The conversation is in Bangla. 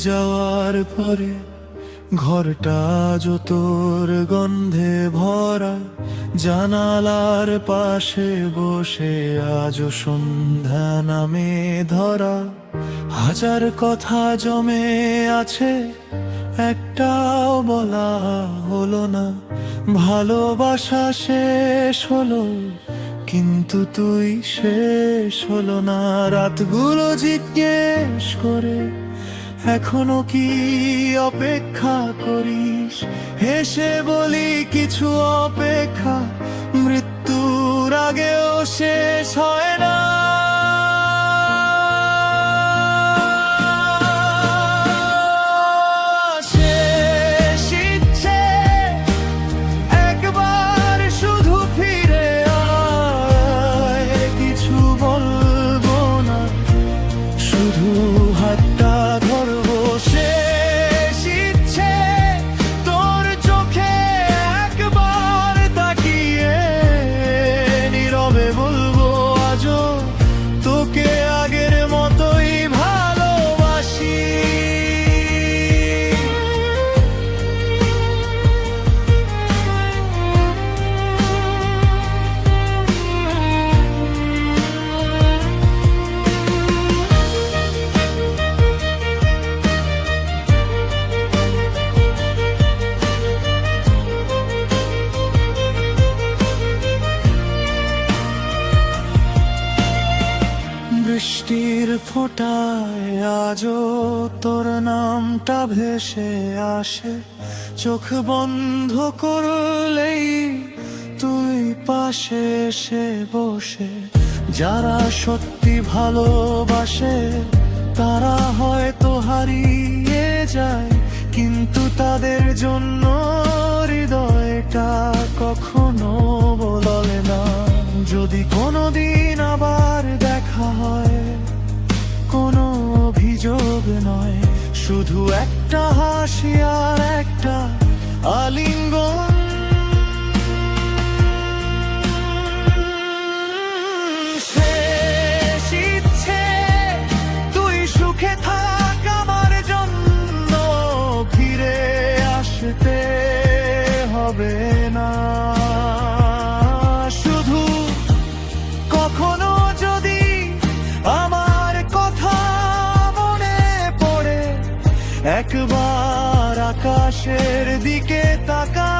যাওয়ার পরে ঘরটা তোর গন্ধে ভরা, জানালার পাশে বসে আজও সন্ধ্যা নামে ধরা। হাজার কথা জমে আছে, একটাও বলা হলো না। ভালোবাসা শেষ হলো, কিন্তু তুই শেষ হলো না। রাতগুলো জিজ্ঞেস করে এখনো কি অপেক্ষা করিস, হেসে বলি কিছু অপেক্ষা মৃত্যুর আগেও শেষ হয় না। শেষ ইচ্ছে একবার শুধু ফিরে আয়, কিছু বলবো না, শুধু হাতটা ধরবো। শেষ ইচ্ছে তোর চোখে একবার তাকিয়ে নীরবে বলবো আজও তোকে আগের মতোই ভালোবাসি। বৃষ্টির ফোঁটায় আজও তোর নামটা ভেসে আসে, চোখ বন্ধ করলেই তুই পাশে এসে বসে। যারা সত্যি ভালোবাসে তারা হয়তো হারিয়ে যায়, কিন্তু তাদের জন্য হৃদয়টা কখনো বদলে না। যদি কোনোদিন আবার দেখা হয়, কোনো অভিযোগ নয়, শুধু একটা হাসি আর একটা আলিঙ্গন। শেষ ইচ্ছে তুই সুখে থাক আমার জন্য, ফিরে আসতে হবে না। শুধু কখনো যদি আমার কথা মনে পড়ে, একবার আকাশের দিকে তাকা।